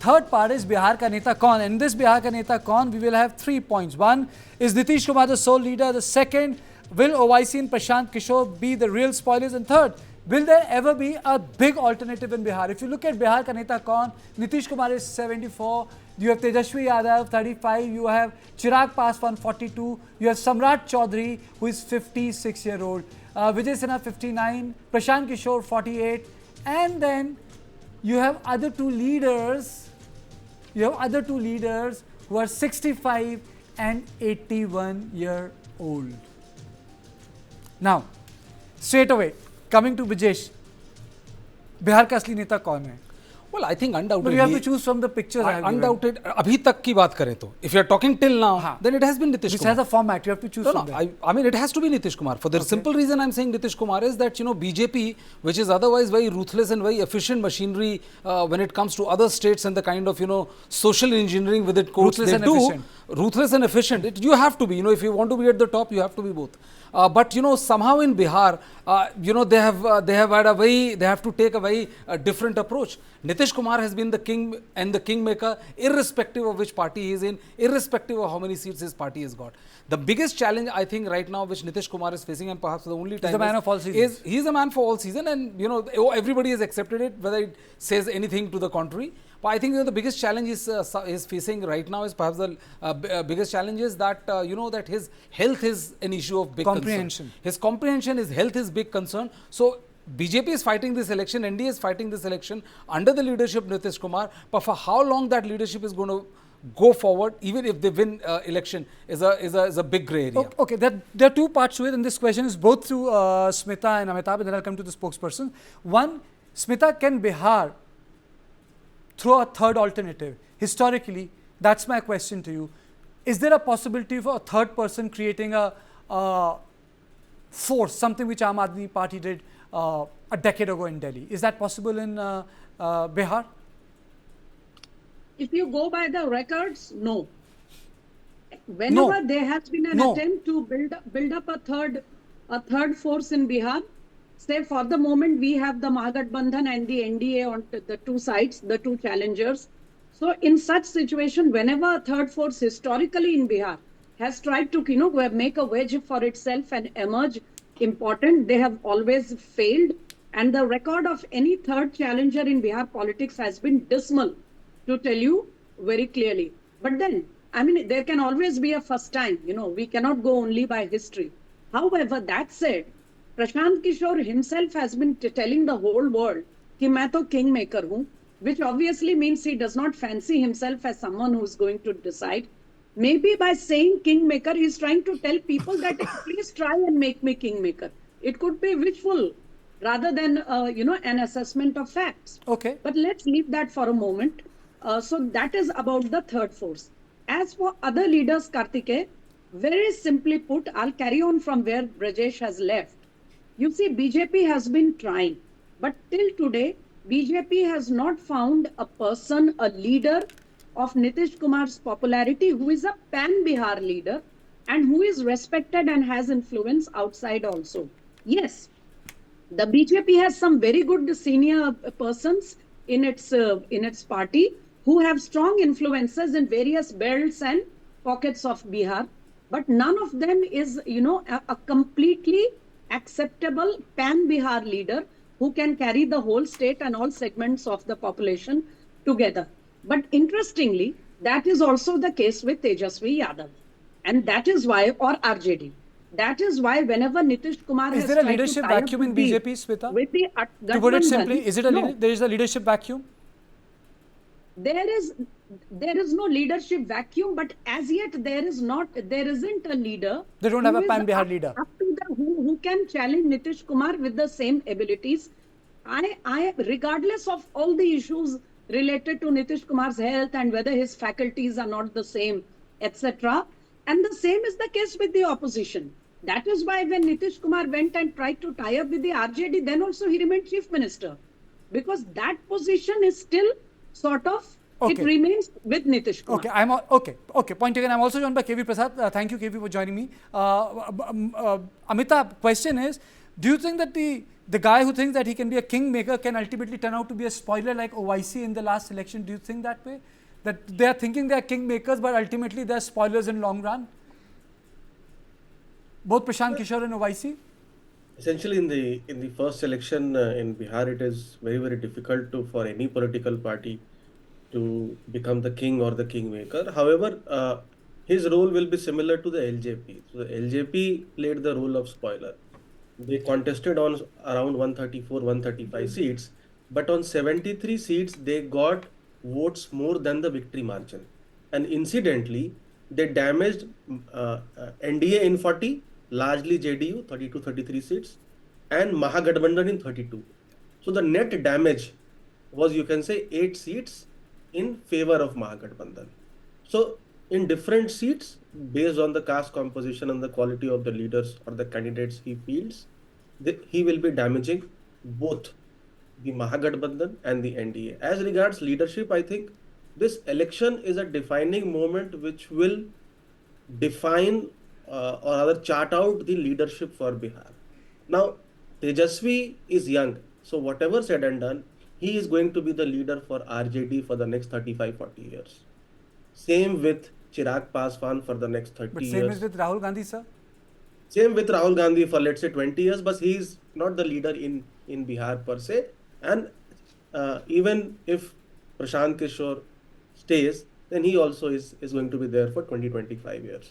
third part is Bihar ka Neta Kaun. And in this Bihar ka Neta Kaun, we will have 3 points. One, is Nitish Kumar the sole leader? The second, will OIC and Prashant Kishore be the real spoilers? And third, will there ever be a big alternative in Bihar? If you look at Bihar ka Neta Kaun, Nitish Kumar is 74, you have Tejashwi Yadav 35, you have Chirag Paswan 42, you have Samrat Chaudhary who is 56-year-old, Vijay Sinha 59, Prashant Kishore 48, and then you have other two leaders who are 65 and 81-year-old. Now, straight away, coming to Brijesh, Bihar का असली नेता कौन है? Well, I think undoubtedly. But you have to choose from the pictures. Undoubted. अभी तक की बात करें तो, if you are talking till now, then it has been Nitish Kumar. This has a format. You have to choose from there. I mean, it has to be Nitish Kumar. For the simple reason I'm saying Nitish Kumar is that, you know, BJP, which is otherwise very ruthless and very efficient machinery when it comes to other states and the kind of, you know, social engineering with it quotes they do. Ruthless and efficient. You have to be. You know, if you want to be at the top, you have to be both. But you know, somehow in Bihar, you know, they have to take a very different approach. Nitish Kumar has been the king and the kingmaker, irrespective of which party he is in, irrespective of how many seats his party has got. The biggest challenge, I think, right now, which Nitish Kumar is facing, and perhaps the only time, he's a man of all seasons. He's a man for all season, and you know, everybody has accepted it, whether it says anything to the contrary. But I think, you know, the biggest challenge is facing right now is perhaps the biggest challenge is that you know, that his health is an issue of big concern. His comprehension, his health is big concern. So BJP is fighting this election, NDA is fighting this election under the leadership of Nitish Kumar. But for how long that leadership is going to go forward, even if they win election, is a big grey area. Okay, there are two parts to it, and this question is both to Smita and Amitabh, and then I'll come to the spokesperson. One, Smita, can Bihar throw a third alternative? Historically, that's my question to you. Is there a possibility for a third person creating a force, something which Aam Aadmi Party did a decade ago in Delhi? Is that possible in Bihar? If you go by the records, no. Whenever there has been an attempt to build up a third force in Bihar, say for the moment we have the Mahagathbandhan and the NDA on the two sides, the two challengers. So in such situation, whenever a third force historically in Bihar has tried to, you know, make a wedge for itself and emerge important, they have always failed. And the record of any third challenger in Bihar politics has been dismal, to tell you very clearly. But then, I mean, there can always be a first time, you know, we cannot go only by history. However, that said, Prashant Kishore himself has been telling the whole world कि मैं तो kingmaker हूँ, which obviously means he does not fancy himself as someone who is going to decide. Maybe by saying kingmaker, he is trying to tell people that please try and make me kingmaker. It could be wishful rather than, you know, an assessment of facts. Okay. But let's leave that for a moment. So that is about the third force. As for other leaders, Kartikeya, very simply put, I'll carry on from where Brajesh has left. You see, BJP has been trying, but till today, BJP has not found a person, a leader of Nitish Kumar's popularity who is a pan-Bihar leader and who is respected and has influence outside also. Yes, the BJP has some very good senior persons in its party who have strong influences in various belts and pockets of Bihar, but none of them is, you know, a completely acceptable pan-Bihar leader who can carry the whole state and all segments of the population together. But interestingly, that is also the case with Tejashwi Yadav. And that is why, or RJD, that is why whenever Nitish Kumar has tried to... Is there a leadership vacuum in BJP, Smita? To put it simply, is it there is a leadership vacuum? There is no leadership vacuum, but as yet there isn't a leader. They don't have a pan-Bihar leader. Up to who can challenge Nitish Kumar with the same abilities. I regardless of all the issues related to Nitish Kumar's health and whether his faculties are not the same, etc. And the same is the case with the opposition. That is why when Nitish Kumar went and tried to tie up with the RJD, then also he remained chief minister. Because that position is still sort of, it remains with Nitish Kumar. Okay, point taken. I'm also joined by KV Prasad. Thank you, KV, for joining me. Amitabh, question is, Do you think that the guy who thinks that he can be a kingmaker can ultimately turn out to be a spoiler like OIC in the last election? Do you think that way? That they are thinking they are kingmakers, but ultimately they are spoilers in long run? Both Prashant Kishore and OIC? Essentially, in the first election in Bihar, it is very difficult for any political party to become the king or the kingmaker. However, his role will be similar to the LJP. So the LJP played the role of spoiler. They contested on around 134, 135 seats, but on 73 seats, they got votes more than the victory margin. And incidentally, they damaged NDA in 40, largely JDU, 32, 33 seats, and Mahagathbandhan in 32. So the net damage was, you can say, 8 seats in favor of Mahagathbandhan. So in different seats, based on the caste composition and the quality of the leaders or the candidates he fields, he will be damaging both the Mahagathbandhan and the NDA. As regards leadership, I think this election is a defining moment which will define or rather chart out the leadership for Bihar. Now, Tejasvi is young, so whatever said and done, he is going to be the leader for RJD for the next 35-40 years. Same with Chirag Paswan for the next 30 years. But same is with Rahul Gandhi, sir? Same with Rahul Gandhi for, let's say, 20 years, but he is not the leader in Bihar per se. And even if Prashant Kishore stays, then he also is going to be there for 20-25 years.